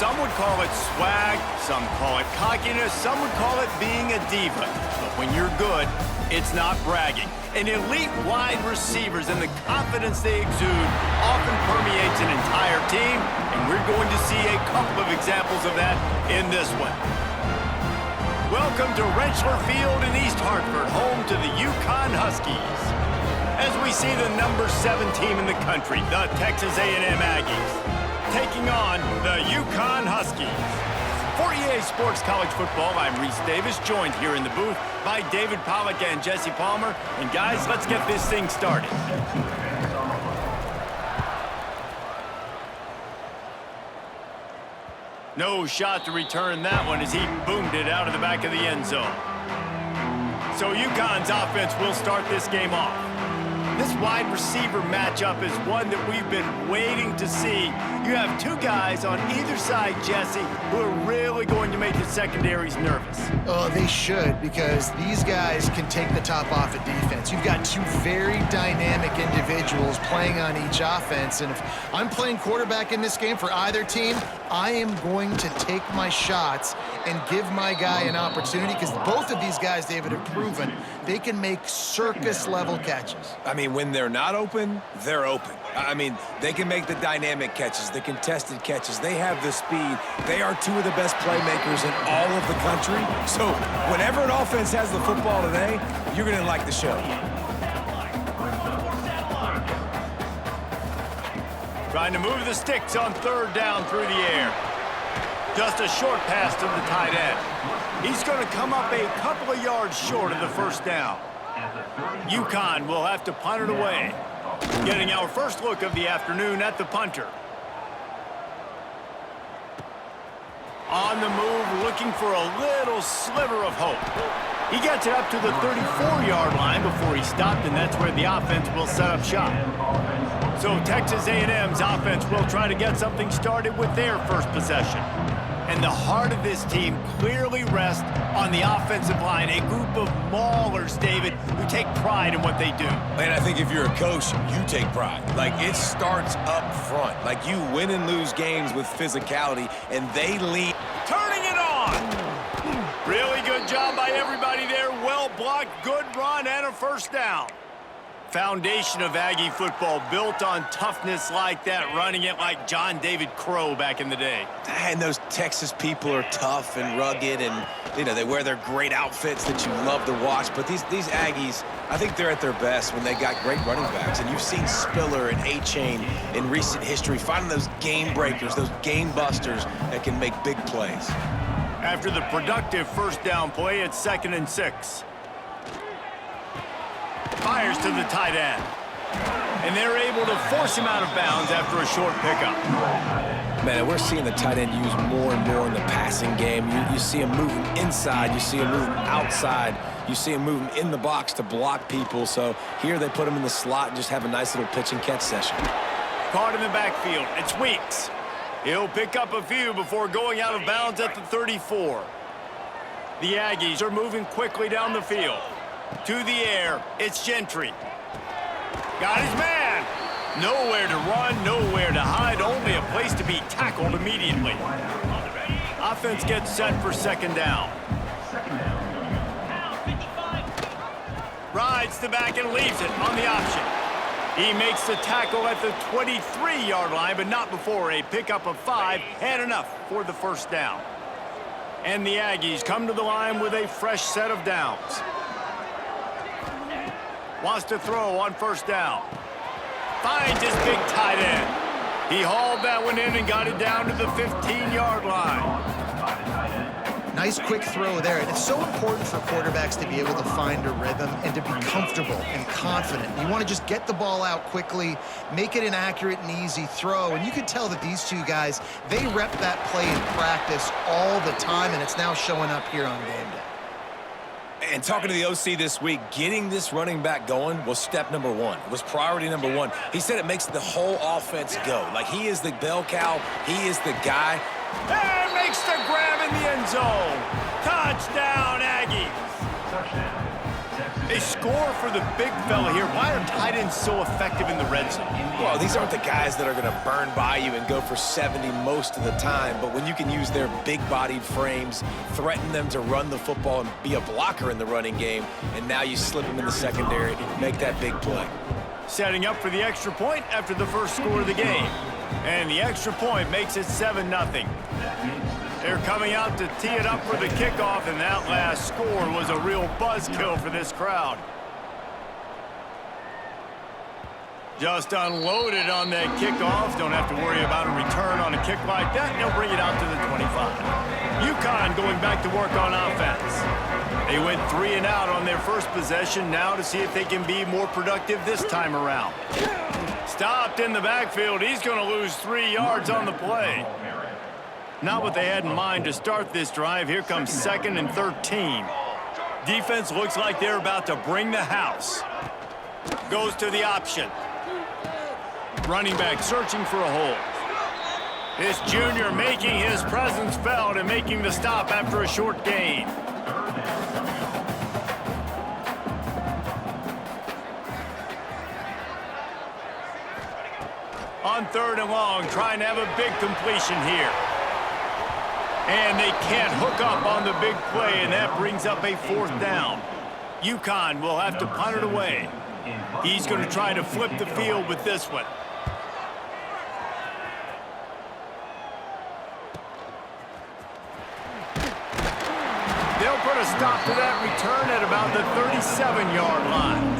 Some would call it swag, some call it cockiness, some would call it being a diva. But when you're good, it's not bragging. And elite wide receivers and the confidence they exude often permeates an entire team, and we're going to see a couple of examples of that in this one. Welcome to Rentschler Field in East Hartford, home to the UConn Huskies. As we see the number 7 team in the country, the Texas A&M Aggies, taking on the UConn Huskies. For EA Sports College Football, I'm Reese Davis, joined here in the booth by David Pollack and Jesse Palmer. And guys, let's get this thing started. No shot to return that one as he boomed it out of the back of the end zone. So UConn's offense will start this game off. This wide receiver matchup is one that we've been waiting to see. You have two guys on either side, Jesse, who are really going to make the secondaries nervous. Oh, they should, because these guys can take the top off of defense. You've got two very dynamic individuals playing on each offense, and if I'm playing quarterback in this game for either team, I am going to take my shots and give my guy an opportunity, because both of these guys, David, have proven they can make circus-level catches. I mean, when they're not open, they're open. I mean, they can make the dynamic catches, the contested catches. They have the speed. They are two of the best playmakers in all of the country. So whenever an offense has the football today, you're going to like the show. Trying to move the sticks on third down through the air. Just a short pass to the tight end. He's going to come up a couple of yards short of the first down. UConn will have to punt it away. Getting our first look of the afternoon at the punter. On the move, looking for a little sliver of hope. He gets it up to the 34-yard line before he stopped, and that's where the offense will set up shop. So Texas A&M's offense will try to get something started with their first possession. And the heart of this team clearly rests on the offensive line, a group of maulers, David, who take pride in what they do. And I think if you're a coach, you take pride. Like, it starts up front. Like, you win and lose games with physicality, and they lead. Turning it on! Really good job by everybody there. Well blocked, good run, and a first down. Foundation of Aggie football built on toughness like that, running it like John David Crow back in the day. And those Texas people are tough and rugged, and, you know, they wear their great outfits that you love to watch. But these Aggies, I think they're at their best when they got great running backs. And you've seen Spiller and A-Chain in recent history finding those game breakers, those game busters that can make big plays. After the productive first down play, it's 2nd and 6. Fires to the tight end. And they're able to force him out of bounds after a short pickup. Man, we're seeing the tight end used more and more in the passing game. You see him moving inside. You see him moving outside. You see him moving in the box to block people. So here they put him in the slot and just have a nice little pitch and catch session. Caught in the backfield. It's Weeks. He'll pick up a few before going out of bounds at the 34. The Aggies are moving quickly down the field. To the air, it's Gentry. Got his man. Nowhere to run, nowhere to hide, only a place to be tackled immediately. Offense gets set for 2nd down. Rides the back and leaves it on the option. He makes the tackle at the 23-yard line, but not before a pickup of 5 and enough for the first down. And the Aggies come to the line with a fresh set of downs. Wants to throw on first down. Finds his big tight end. He hauled that one in and got it down to the 15-yard line. Nice quick throw there, and it's so important for quarterbacks to be able to find a rhythm and to be comfortable and confident. You want to just get the ball out quickly, make it an accurate and easy throw, and you can tell that these two guys, they rep that play in practice all the time, and it's now showing up here on game day. And talking to the OC this week, getting this running back going was step number 1. It was priority number 1. He said it makes the whole offense go. Like, he is the bell cow. He is the guy. And makes the grab in the end zone. Touchdown, Aggies. Touchdown, Texas They score for the big fella here. Why are tight ends so effective in the red zone? Well, these aren't the guys that are going to burn by you and go for 70 most of the time, but when you can use their big-bodied frames, threaten them to run the football and be a blocker in the running game, and now you slip them in the secondary, make that big play. Setting up for the extra point after the first score of the game. And the extra point makes it 7-0. They're coming out to tee it up for the kickoff, and that last score was a real buzzkill for this crowd. Just unloaded on that kickoff. Don't have to worry about a return on a kick like that, and they'll bring it out to the 25. UConn going back to work on offense. They went 3 and out on their first possession, now to see if they can be more productive this time around. Stopped in the backfield. He's going to lose 3 yards on the play. Not what they had in mind to start this drive. Here comes 2nd and 13. Defense looks like they're about to bring the house. Goes to the option. Running back searching for a hole. This junior making his presence felt and making the stop after a short gain. On 3rd and long, trying to have a big completion here. And they can't hook up on the big play, and that brings up a 4th down. UConn will have to punt it away. He's going to try to flip the field with this one. They'll put a stop to that return at about the 37-yard line.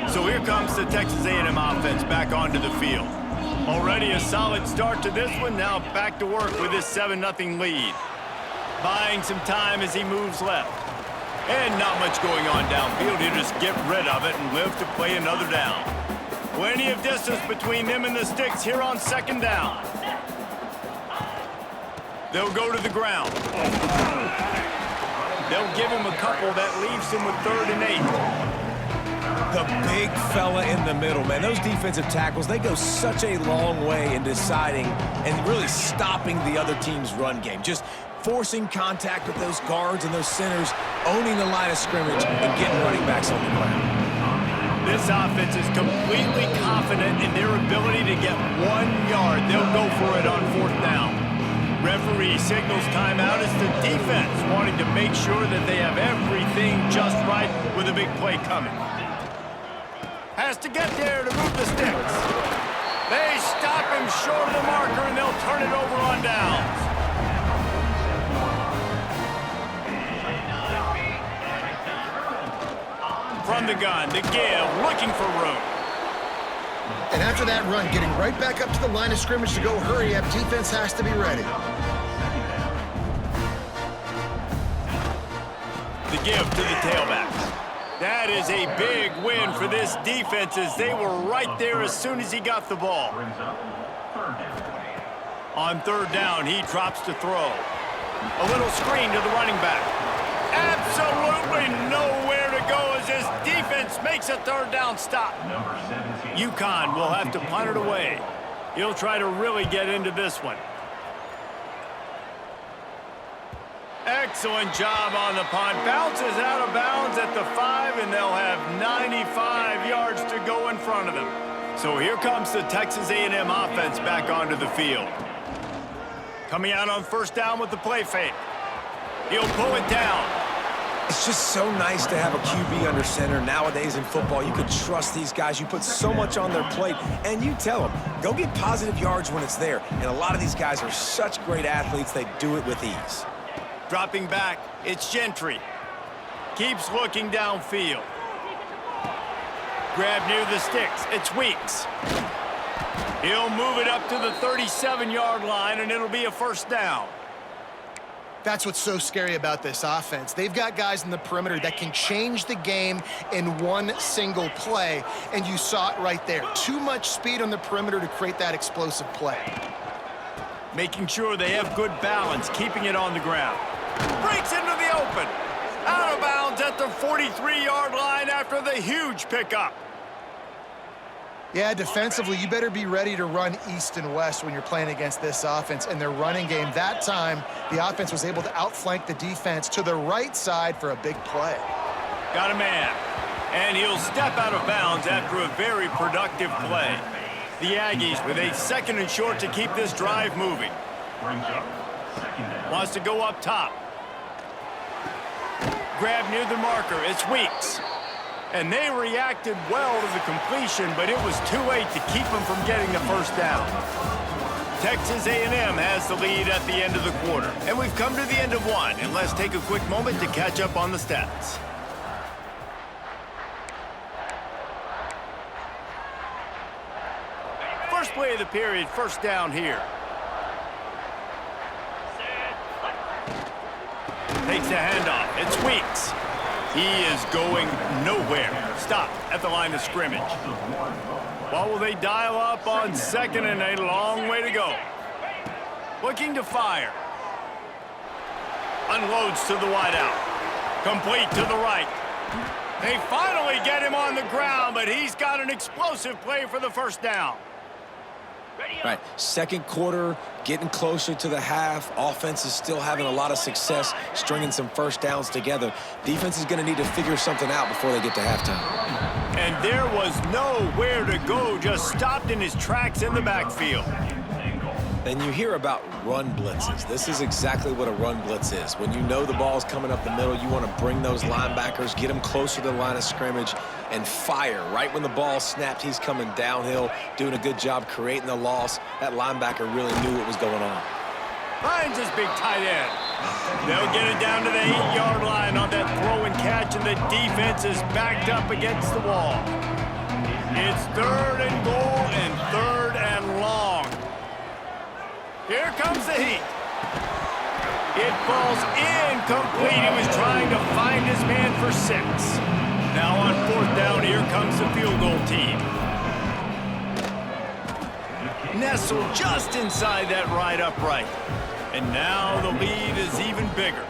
So here comes the Texas A&M offense back onto the field. Already a solid start to this one. Now back to work with this 7-0 lead. Buying some time as he moves left. And not much going on downfield. He'll just get rid of it and live to play another down. Plenty of distance between them and the sticks here on 2nd down. They'll go to the ground. They'll give him a couple. That leaves him with 3rd and 8. The big fella in the middle, man. Those defensive tackles, they go such a long way in deciding and really stopping the other team's run game. Just forcing contact with those guards and those centers, owning the line of scrimmage, and getting running backs on the ground. This offense is completely confident in their ability to get 1 yard. They'll go for it on 4th down. Referee signals timeout as the defense wanting to make sure that they have everything just right with a big play coming. Has to get there to move the sticks. They stop him short of the marker, and they'll turn it over on downs. From the gun, the give, looking for room. And after that run, getting right back up to the line of scrimmage to go hurry up, defense has to be ready. The give to the tailback. That is a big win for this defense as they were right there as soon as he got the ball. On 3rd down, he drops to throw. A little screen to the running back. Absolutely nowhere to go as this defense makes a 3rd down stop. UConn will have to punt it away. He'll try to really get into this one. Excellent job on the punt. Bounces out of bounds at the 5, and they'll have 95 yards to go in front of them. So here comes the Texas A&M offense back onto the field. Coming out on 1st down with the play fake. He'll pull it down. It's just so nice to have a QB under center. Nowadays in football, you can trust these guys. You put so much on their plate, and you tell them, go get positive yards when it's there. And a lot of these guys are such great athletes, they do it with ease. Dropping back, it's Gentry. Keeps looking downfield. Grab near the sticks, it's Weeks. He'll move it up to the 37-yard line, and it'll be a 1st down. That's what's so scary about this offense. They've got guys in the perimeter that can change the game in one single play, and you saw it right there. Too much speed on the perimeter to create that explosive play. Making sure they have good balance, keeping it on the ground. Breaks into the open. Out of bounds at the 43-yard line after the huge pickup. Yeah, defensively, you better be ready to run east and west when you're playing against this offense and their running game. That time, the offense was able to outflank the defense to the right side for a big play. Got a man. And he'll step out of bounds after a very productive play. The Aggies with a 2nd and short to keep this drive moving. Wants to go up top. Grab near the marker. It's Weeks. And they reacted well to the completion, but it was too late to keep them from getting the first down. Texas A&M has the lead at the end of the quarter. And we've come to the end of one. And let's take a quick moment to catch up on the stats. First play of the period, first down here. Takes the handoff. It's Weeks. He is going nowhere. Stop at the line of scrimmage. Well, will they dial up on 2nd and a long way to go? Looking to fire. Unloads to the wideout. Complete to the right. They finally get him on the ground, but he's got an explosive play for the first down. All right, 2nd quarter, getting closer to the half. Offense is still having a lot of success stringing some first downs together. Defense is going to need to figure something out before they get to halftime. And there was nowhere to go, just stopped in his tracks in the backfield. And you hear about run blitzes. This is exactly what a run blitz is. When you know the ball's coming up the middle, you want to bring those linebackers, get them closer to the line of scrimmage, and fire. Right when the ball snapped, he's coming downhill, doing a good job creating the loss. That linebacker really knew what was going on. Finds his big tight end. They'll get it down to the 8-yard line on that throw and catch, and the defense is backed up against the wall. It's 3rd and goal and 3rd and long. Here comes the heat. It falls incomplete. He was trying to find his man for 6. Now on 4th down, here comes the field goal team. Nestled just inside that right upright. And now the lead is even bigger.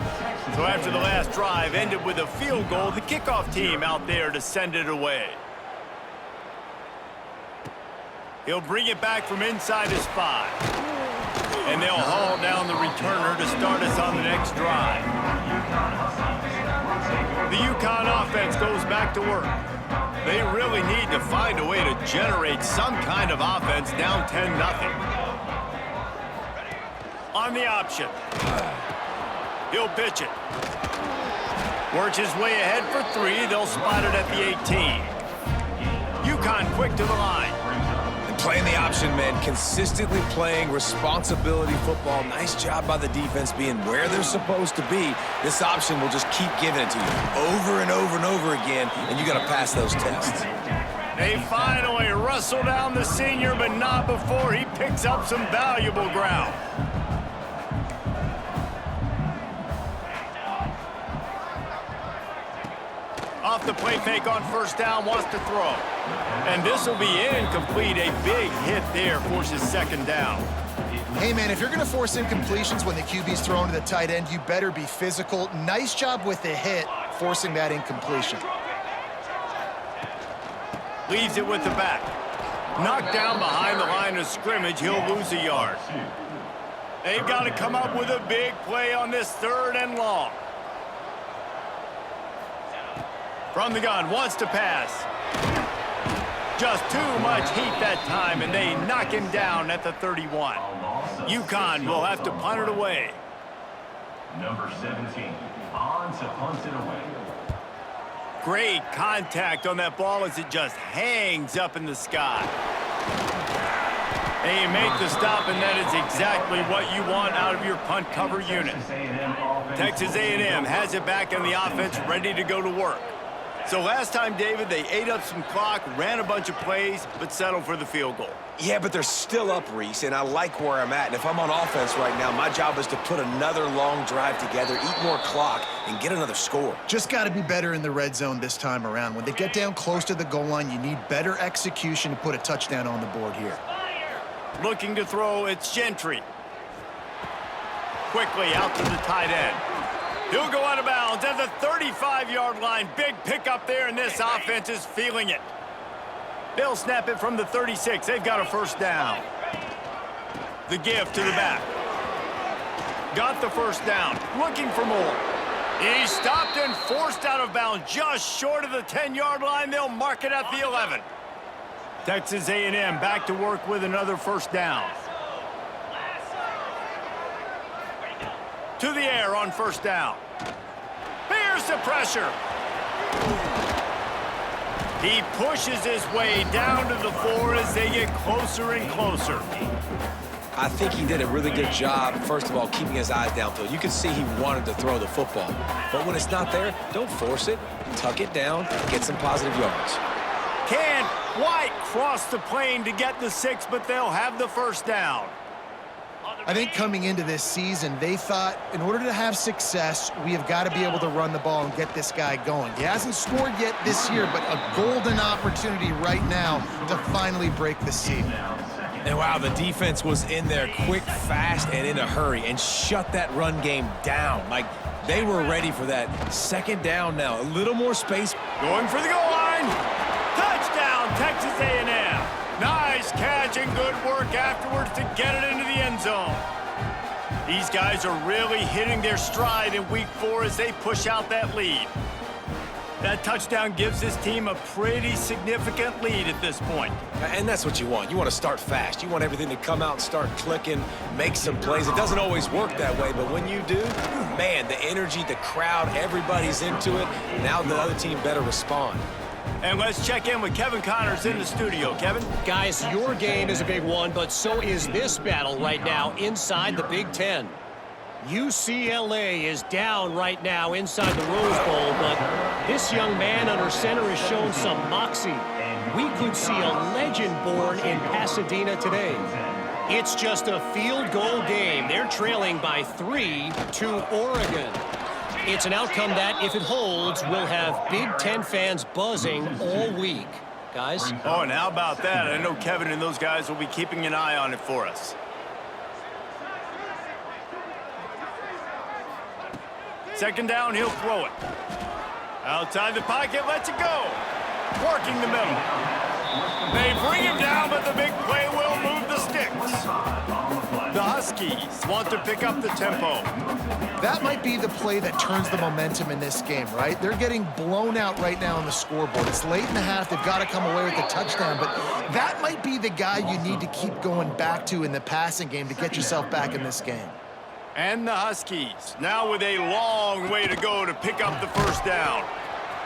So after the last drive ended with a field goal, the kickoff team out there to send it away. He'll bring it back from inside his 5. And they'll haul down the returner to start us on the next drive. The UConn offense goes back to work. They really need to find a way to generate some kind of offense down 10-0. On the option. He'll pitch it. Works his way ahead for 3. They'll spot it at the 18. UConn quick to the line. Playing the option, man, consistently playing responsibility football. Nice job by the defense being where they're supposed to be. This option will just keep giving it to you over and over and over again, and you got to pass those tests. They finally wrestle down the senior, but not before he picks up some valuable ground. Off the play fake on 1st down, wants to throw. And this will be incomplete. A big hit there forces 2nd down. Hey, man, if you're going to force incompletions when the QB's thrown to the tight end, you better be physical. Nice job with the hit, forcing that incompletion. Leaves it with the back. Knocked down behind the line of scrimmage, he'll lose a yard. They've got to come up with a big play on this 3rd and long. From the gun, wants to pass. Just too much heat that time, and they knock him down at the 31. UConn will have to punt it away. Number 17, on to punt it away. Great contact on that ball as it just hangs up in the sky. They make the stop, and that is exactly what you want out of your punt cover unit. Texas A&M has it back on the offense, ready to go to work. So last time, David, they ate up some clock, ran a bunch of plays, but settled for the field goal. Yeah, but they're still up, Reese, and I like where I'm at. And if I'm on offense right now, my job is to put another long drive together, eat more clock, and get another score. Just got to be better in the red zone this time around. When they get down close to the goal line, you need better execution to put a touchdown on the board here. Looking to throw, it's Gentry. Quickly out to the tight end. He'll go out of bounds at the 35-yard line. Big pickup there, and this offense is feeling it. They'll snap it from the 36. They've got a first down. The give to the back. Got the first down. Looking for more. He's stopped and forced out of bounds just short of the 10-yard line. They'll mark it at the 11. Texas A&M back to work with another first down. To the air on first down. Here's the pressure. He pushes his way down to the floor as they get closer and closer. I think he did a really good job, first of all, keeping his eyes downfield. You could see he wanted to throw the football. But when it's not there, don't force it. Tuck it down, get some positive yards. Can White cross the plane to get the 6, but they'll have the first down. I think coming into this season, they thought in order to have success, we have got to be able to run the ball and get this guy going. He hasn't scored yet this year, but a golden opportunity right now to finally break the seal. And wow, the defense was in there quick, fast, and in a hurry and shut that run game down. Like, they were ready for that. Second down now, a little more space. Going for the goal line. Touchdown, Texas A&M. Nice catch and good work afterwards to get it into the end zone. These guys are really hitting their stride in week 4 as they push out that lead. That touchdown gives this team a pretty significant lead at this point. And that's what you want. You want to start fast. You want everything to come out and start clicking, make some plays. It doesn't always work that way, but when you do, man, the energy, the crowd, everybody's into it. Now the other team better respond. And let's check in with Kevin Connors in the studio. Kevin? Guys, your game is a big one, but so is this battle right now inside the Big Ten. UCLA is down right now inside the Rose Bowl, but this young man under center has shown some moxie. We could see a legend born in Pasadena today. It's just a field goal game. They're trailing by 3 to Oregon. It's an outcome that, if it holds, will have Big Ten fans buzzing all week. Guys? Oh, and how about that? I know Kevin and those guys will be keeping an eye on it for us. Second down, he'll throw it. Outside the pocket, lets it go. Working the middle. They bring him down, but the big play will move the sticks. The Huskies want to pick up the tempo. That might be the play that turns the momentum in this game, right? They're getting blown out right now on the scoreboard. It's late in the half. They've got to come away with a touchdown, but that might be the guy you need to keep going back to in the passing game to get yourself back in this game. And the Huskies now with a long way to go to pick up the first down.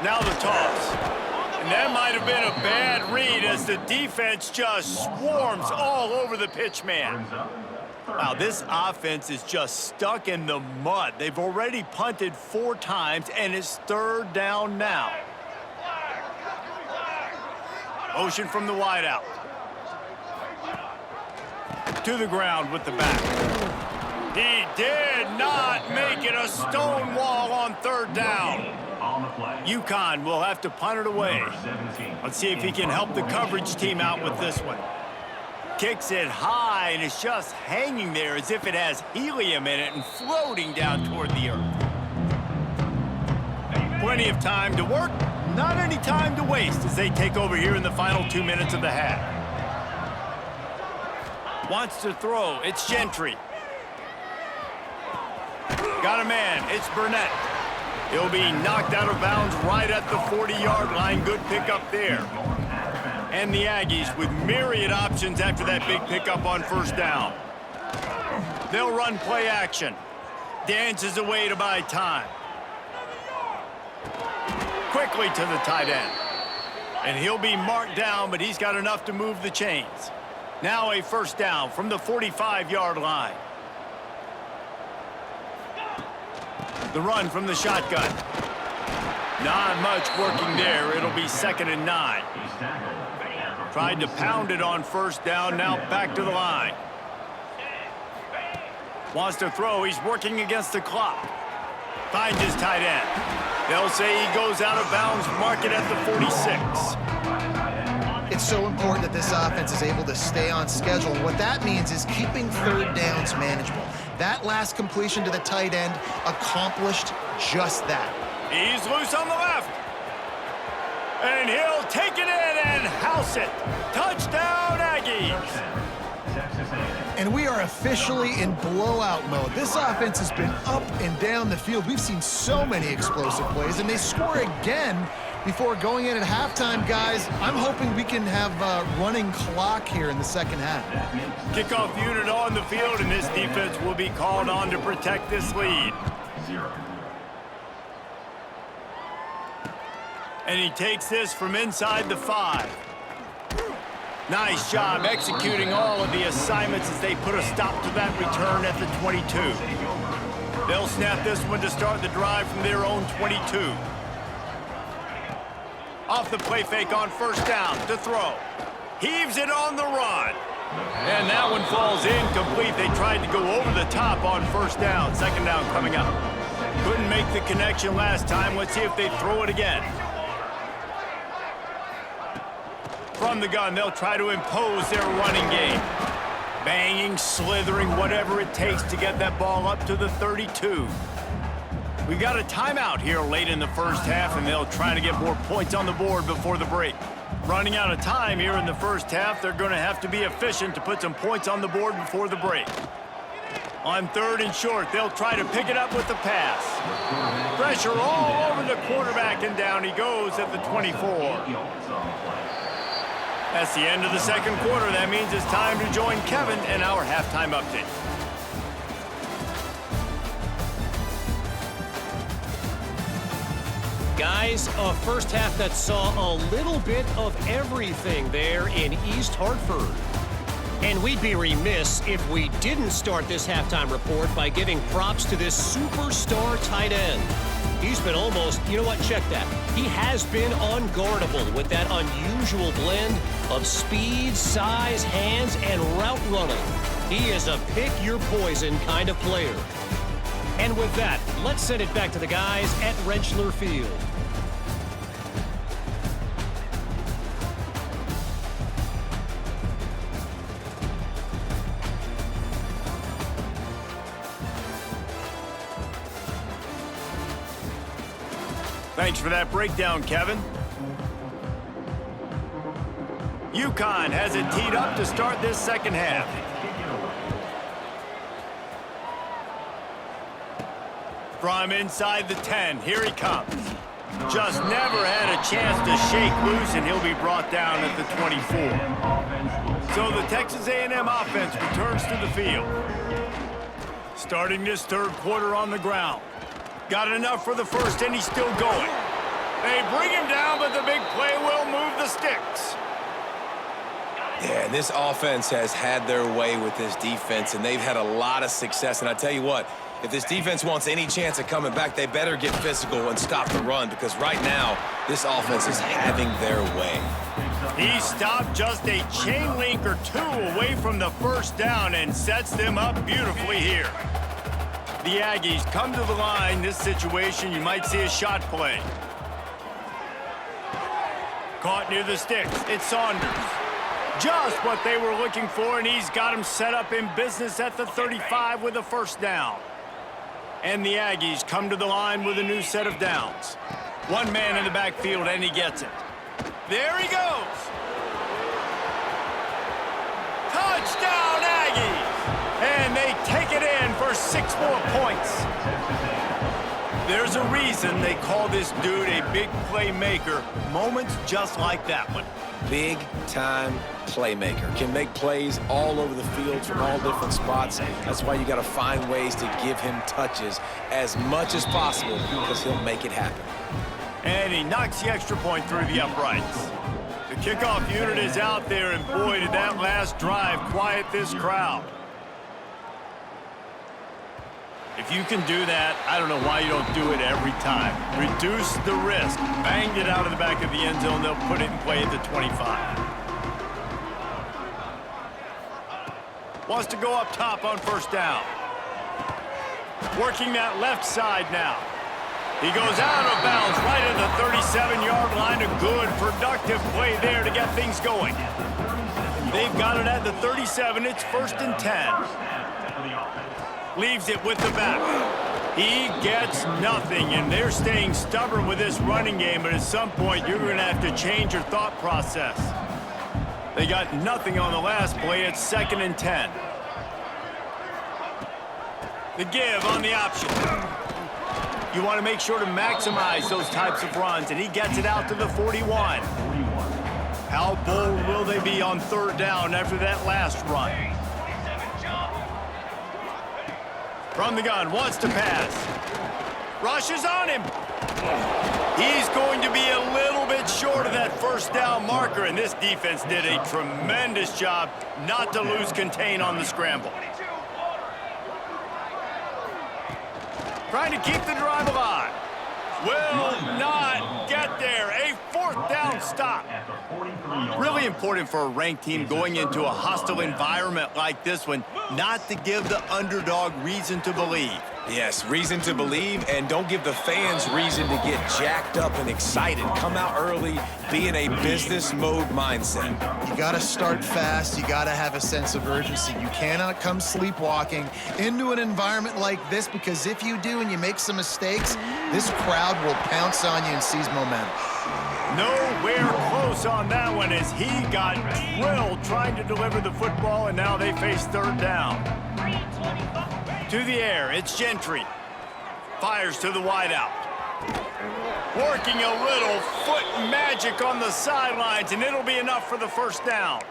Now the toss. And that might have been a bad read as the defense just swarms all over the pitch man. Wow, this offense is just stuck in the mud. They've already punted 4 times, and it's third down now. Motion from the wideout. To the ground with the back. He did not make it a stone wall on third down. UConn will have to punt it away. Let's see if he can help the coverage team out with this one. Kicks it high, and it's just hanging there as if it has helium in it and floating down toward the earth. Plenty of time to work, not any time to waste as they take over here in the final 2 minutes of the half. Wants to throw, it's Gentry. Got a man, it's Burnett. He'll be knocked out of bounds right at the 40-yard line. Good pickup there. And the Aggies with myriad options after that big pickup on first down. They'll run play action. Dances away to buy time. Quickly to the tight end. And he'll be marked down, but he's got enough to move the chains. Now a first down from the 45-yard line. The run from the shotgun. Not much working there. It'll be 2nd and 9. Tried to pound it on first down, now back to the line. Wants to throw, he's working against the clock. Finds his tight end. They'll say he goes out of bounds, mark it at the 46. It's so important that this offense is able to stay on schedule. What that means is keeping third downs manageable. That last completion to the tight end accomplished just that. He's loose on the left. And he'll take it in and house it. Touchdown, Aggies. And we are officially in blowout mode. This offense has been up and down the field. We've seen so many explosive plays, and they score again before going in at halftime, guys. I'm hoping we can have a running clock here in the second half. Kickoff unit on the field, and this defense will be called on to protect this lead. And he takes this from inside the 5. Nice job executing all of the assignments as they put a stop to that return at the 22. They'll snap this one to start the drive from their own 22. Off the play fake on first down to throw. Heaves it on the run. And that one falls incomplete. They tried to go over the top on first down. Second down coming up. Couldn't make the connection last time. Let's see if they throw it again. From the gun, they'll try to impose their running game. Banging, slithering, whatever it takes to get that ball up to the 32. We got a timeout here late in the first half, and they'll try to get more points on the board before the break. Running out of time here in the first half, they're going to have to be efficient to put some points on the board before the break. On 3rd and short, they'll try to pick it up with the pass. Pressure all over the quarterback, and down he goes at the 24. That's the end of the second quarter. That means it's time to join Kevin and our halftime update. Guys, a first half that saw a little bit of everything there in East Hartford. And we'd be remiss if we didn't start this halftime report by giving props to this superstar tight end. He's been almost, you know what, check that. He has been unguardable with that unusual blend of speed, size, hands, and route running. He is a pick-your-poison kind of player. And with that, let's send it back to the guys at Rentschler Field. Thanks for that breakdown, Kevin. UConn has it teed up to start this second half. From inside the 10, here he comes. Just never had a chance to shake loose, and he'll be brought down at the 24. So the Texas A&M offense returns to the field. Starting this third quarter on the ground. Got enough for the first, and he's still going. They bring him down, but the big play will move the sticks. Yeah, and this offense has had their way with this defense, and they've had a lot of success. And I tell you what, if this defense wants any chance of coming back, they better get physical and stop the run, because right now, this offense is having their way. He stopped just a chain link or two away from the first down and sets them up beautifully here. The Aggies come to the line. This situation, you might see a shot play. Caught near the sticks. It's Saunders. Just what they were looking for, and he's got him set up in business at the 35 with a first down. And the Aggies come to the line with a new set of downs. One man in the backfield, and he gets it. There he goes. Touchdown, Aggies! And they take it in for 6 more points. There's a reason they call this dude a big playmaker. Moments just like that one. Big-time playmaker. Can make plays all over the field from all different spots. That's why you got to find ways to give him touches as much as possible, because he'll make it happen. And he knocks the extra point through the uprights. The kickoff unit is out there, and boy, did that last drive quiet this crowd. If you can do that, I don't know why you don't do it every time. Reduce the risk. Banged it out of the back of the end zone. They'll put it in play at the 25. Wants to go up top on first down. Working that left side now. He goes out of bounds right at the 37-yard line. A good, productive play there to get things going. They've got it at the 37. It's 1st and 10. Leaves it with the back. He gets nothing, and they're staying stubborn with this running game, but at some point, you're going to have to change your thought process. They got nothing on the last play. It's 2nd and 10. The give on the option. You want to make sure to maximize those types of runs, and he gets it out to the 41. How bold will they be on 3rd down after that last run? From the gun, wants to pass. Rushes on him. He's going to be a little bit short of that 1st down marker, and this defense did a tremendous job not to lose contain on the scramble. Trying to keep the drive alive. Will not get there. A 4th down stop. Really important for a ranked team going into a hostile environment like this one, not to give the underdog reason to believe. Yes, reason to believe, and don't give the fans reason to get jacked up and excited. Come out early, be in a business mode mindset. You got to start fast. You got to have a sense of urgency. You cannot come sleepwalking into an environment like this, because if you do and you make some mistakes, this crowd will pounce on you and seize momentum. Nowhere close on that one as he got drilled trying to deliver the football, and now they face 3rd down. To the air, it's Gentry. Fires to the wideout. Working a little foot magic on the sidelines, and it'll be enough for the 1st down.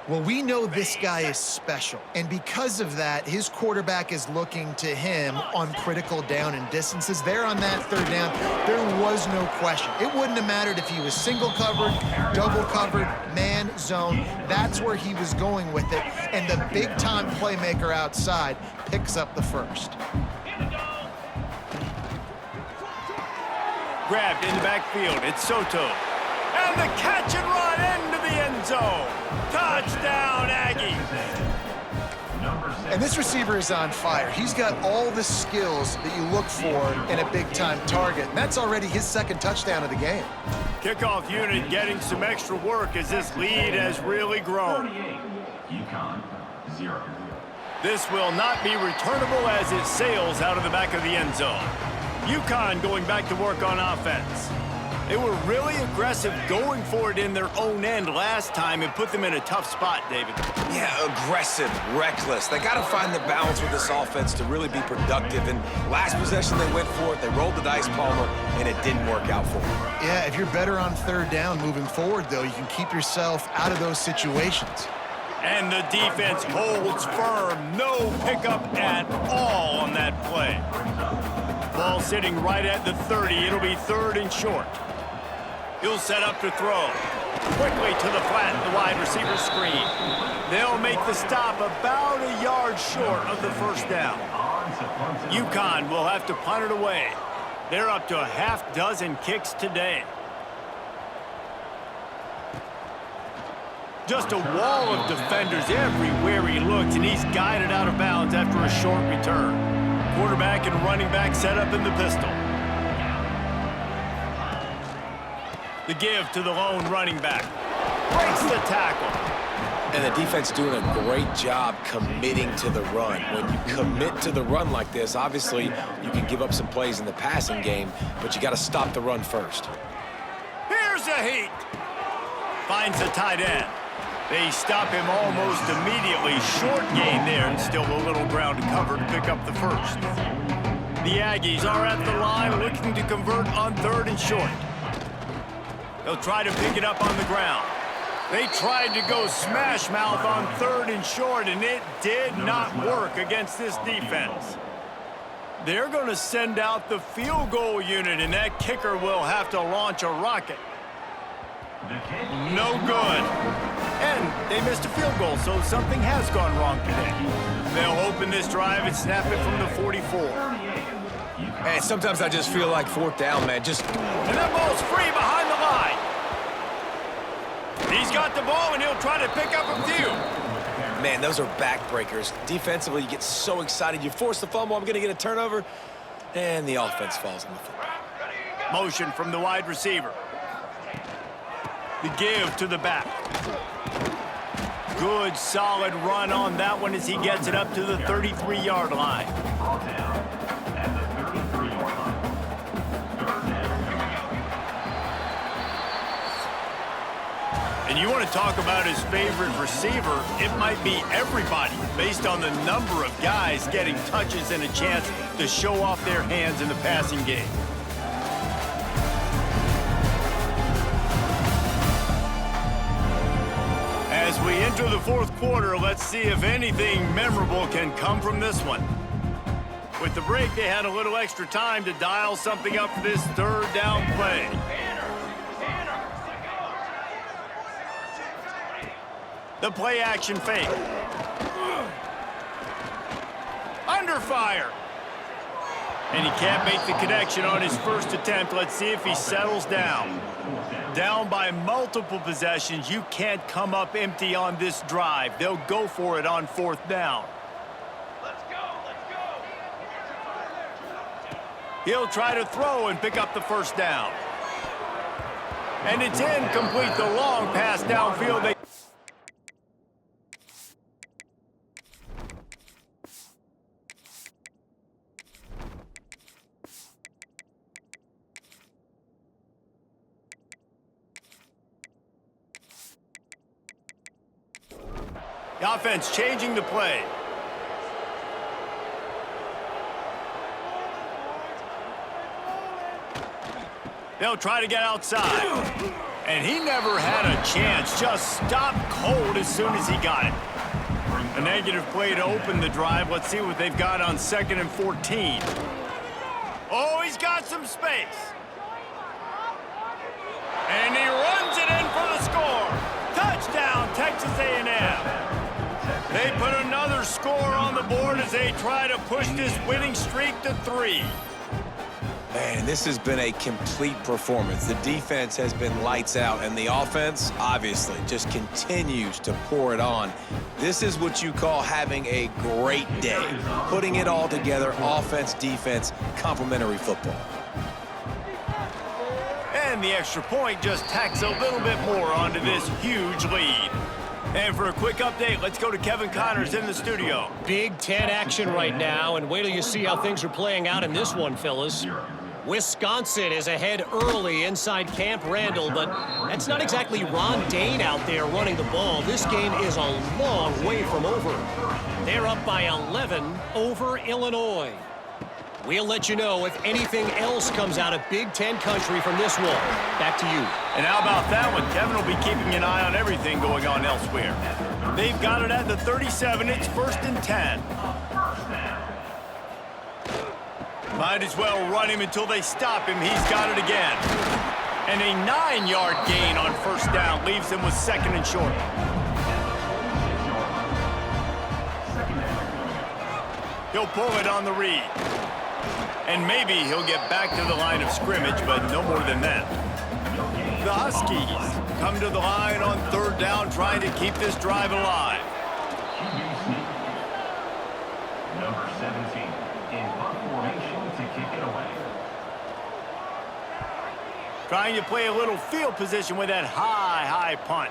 Well, we know this guy is special, and because of that, his quarterback is looking to him on critical down and distances. There on that 3rd down, there was no question. It wouldn't have mattered if he was single covered, double covered, man, zone. That's where he was going with it, and the big-time playmaker outside picks up the 1st. Grabbed in the backfield, it's Soto. And the catch and run into the end zone. Touchdown, Aggies. And this receiver is on fire. He's got all the skills that you look for in a big-time target. And that's already his 2nd touchdown of the game. Kickoff unit getting some extra work as this lead has really grown. UConn 0. This will not be returnable as it sails out of the back of the end zone. UConn going back to work on offense. They were really aggressive going for it in their own end last time and put them in a tough spot, David. Yeah, aggressive, reckless. They got to find the balance with this offense to really be productive. And last possession, they went for it. They rolled the dice, Palmer, and it didn't work out for them. Yeah, if you're better on 3rd down moving forward, though, you can keep yourself out of those situations. And the defense holds firm. No pickup at all on that play. Ball sitting right at the 30. It'll be 3rd and short. He'll set up to throw. Quickly to the flat, the wide receiver screen. They'll make the stop about a yard short of the 1st down. UConn will have to punt it away. They're up to a half dozen kicks today. Just a wall of defenders everywhere he looks, and he's guided out of bounds after a short return. Quarterback and running back set up in the pistol. The give to the lone running back. Breaks the tackle. And the defense doing a great job committing to the run. When you commit to the run like this, obviously you can give up some plays in the passing game, but you got to stop the run first. Here's a heat. Finds the tight end. They stop him almost immediately. Short gain there, and still a little ground to cover to pick up the 1st. The Aggies are at the line looking to convert on 3rd and short. They'll try to pick it up on the ground. They tried to go smash mouth on 3rd and short, and it did not work against this defense. They're going to send out the field goal unit, and that kicker will have to launch a rocket. No good. And they missed a field goal, so something has gone wrong today. They'll open this drive and snap it from the 44. And sometimes I just feel like 4th down, man. And that ball's free behind the line. He's got the ball, and he'll try to pick up a few. Man, those are backbreakers. Defensively, you get so excited. You force the fumble, I'm going to get a turnover, and the offense falls on the football. Motion from the wide receiver. The give to the back. Good, solid run on that one as he gets it up to the 33-yard line. And you want to talk about his favorite receiver, it might be everybody based on the number of guys getting touches and a chance to show off their hands in the passing game. As we enter the fourth quarter, let's see if anything memorable can come from this one. With the break, they had a little extra time to dial something up for this third down play. The play action fake. Under fire. And he can't make the connection on his first attempt. Let's see if he settles down. Down by multiple possessions, you can't come up empty on this drive. They'll go for it on fourth down. Let's go, let's go. He'll try to throw and pick up the first down. And it's incomplete. The long pass downfield. The offense changing the play. They'll try to get outside. And he never had a chance. Just stopped cold as soon as he got it. A negative play to open the drive. Let's see what they've got on 2nd and 14. Oh, he's got some space. And he runs it in for the score. Touchdown, Texas A&M. They put another score on the board as they try to push this winning streak to 3. Man, this has been a complete performance. The defense has been lights out, and the offense, obviously, just continues to pour it on. This is what you call having a great day. Putting it all together, offense, defense, complementary football. And the extra point just tacks a little bit more onto this huge lead. And for a quick update, let's go to Kevin Connors in the studio. Big Ten action right now, and wait till you see how things are playing out in this one, fellas. Wisconsin is ahead early inside Camp Randall, but that's not exactly Ron Dane out there running the ball. This game is a long way from over. They're up by 11 over Illinois. We'll let you know if anything else comes out of Big Ten country from this one. Back to you. And how about that one? Kevin will be keeping an eye on everything going on elsewhere. They've got it at the 37. It's 1st and 10. Might as well run him until they stop him. He's got it again. And a 9-yard gain on first down leaves him with 2nd and short. He'll pull it on the read. And maybe he'll get back to the line of scrimmage, but no more than that. The Huskies come to the line on 3rd down, trying to keep this drive alive. Number 17 in punt formation to kick it away. Trying to play a little field position with that high punt.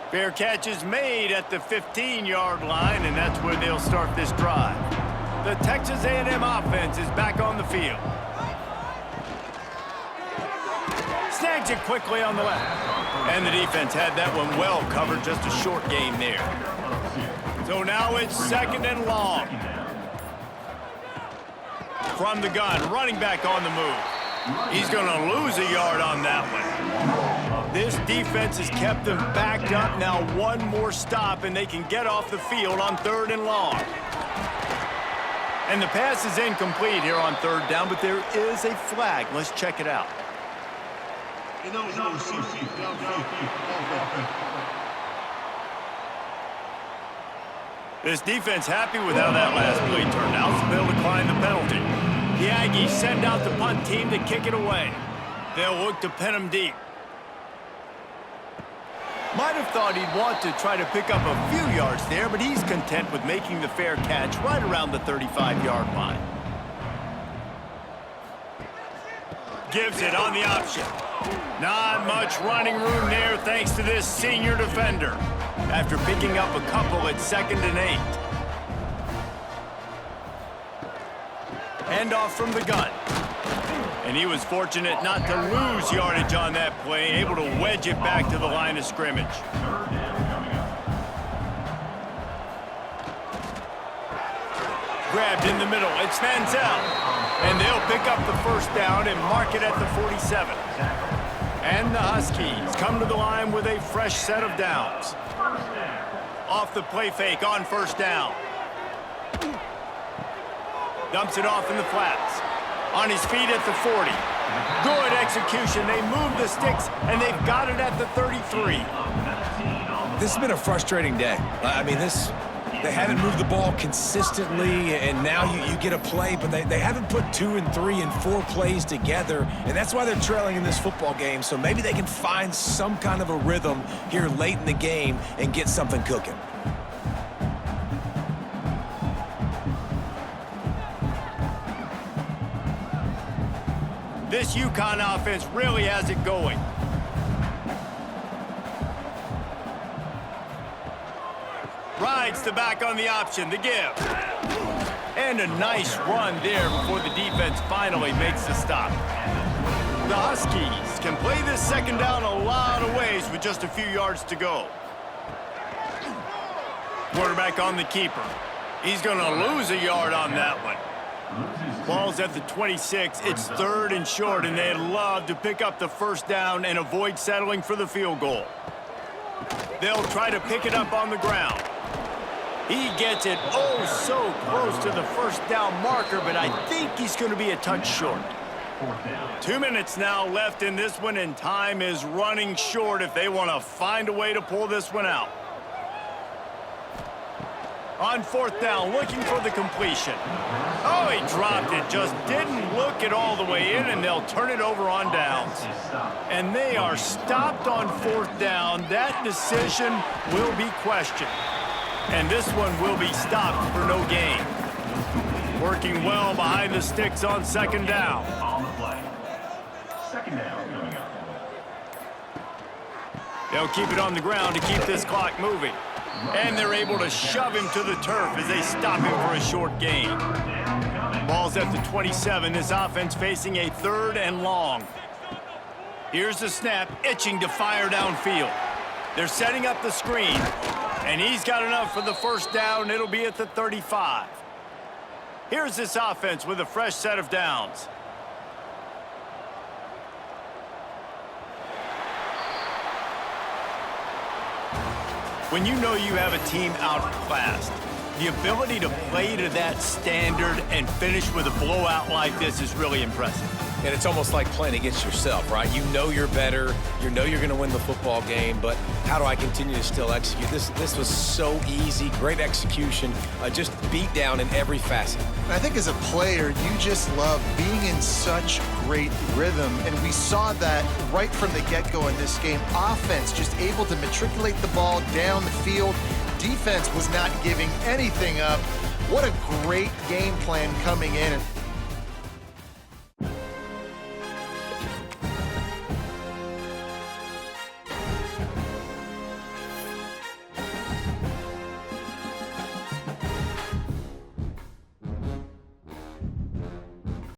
Fair catch is made at the 15-yard line, and that's where they'll start this drive. The Texas A&M offense is back on the field. Snags it quickly on the left. And the defense had that one well covered, just a short gain there. So now it's 2nd and long. From the gun, running back on the move. He's going to lose a yard on that one. This defense has kept them backed up. Now one more stop, and they can get off the field on 3rd and long. And the pass is incomplete here on 3rd down, but there is a flag. Let's check it out. This defense happy with how that last play turned out, so they'll decline the penalty. The Aggies send out the punt team to kick it away. They'll look to pin them deep. Might have thought he'd want to try to pick up a few yards there, but he's content with making the fair catch right around the 35-yard line. Gives it on the option. Not much running room there thanks to this senior defender. After picking up a couple at 2nd and 8. Hand off from the gun. And he was fortunate not to lose yardage on that play, able to wedge it back to the line of scrimmage. Grabbed in the middle, it's Manziel. And they'll pick up the first down and mark it at the 47. And the Huskies come to the line with a fresh set of downs. Off the play fake on first down. Dumps it off in the flats. On his feet at the 40. Good execution. They move the sticks, and they've got it at the 33. This has been a frustrating day. I mean, they haven't moved the ball consistently, and now you get a play, but they haven't put 2 and 3 and 4 plays together, and that's why they're trailing in this football game. So maybe they can find some kind of a rhythm here late in the game and get something cooking. This UConn offense really has it going. Rides the back on the option, the give. And a nice run there before the defense finally makes the stop. The Huskies can play this second down a lot of ways with just a few yards to go. Quarterback on the keeper. He's going to lose a yard on that one. Ball's at the 26. It's 3rd and short, and they'd love to pick up the first down and avoid settling for the field goal. They'll try to pick it up on the ground. He gets it oh so close to the first down marker, but I think he's going to be a touch short. 2 minutes now left in this one, and time is running short if they want to find a way to pull this one out. On 4th down, looking for the completion. Oh, he dropped it, just didn't look it all the way in, and they'll turn it over on downs. And they are stopped on 4th down. That decision will be questioned. And this one will be stopped for no gain. Working well behind the sticks on 2nd down. On the play. 2nd down coming up. They'll keep it on the ground to keep this clock moving. And they're able to shove him to the turf as they stop him for a short gain. Ball's at the 27. This offense facing a 3rd and long. Here's the snap, itching to fire downfield. They're setting up the screen, and he's got enough for the first down. It'll be at the 35. Here's this offense with a fresh set of downs. When you know you have a team outclassed, the ability to play to that standard and finish with a blowout like this is really impressive. And it's almost like playing against yourself, right? You know you're better. You know you're going to win the football game, but how do I continue to still execute? This was so easy, great execution, just beat down in every facet. I think as a player, you just love being in such great rhythm, and we saw that right from the get-go in this game. Offense just able to matriculate the ball down the field. Defense was not giving anything up. What a great game plan coming in.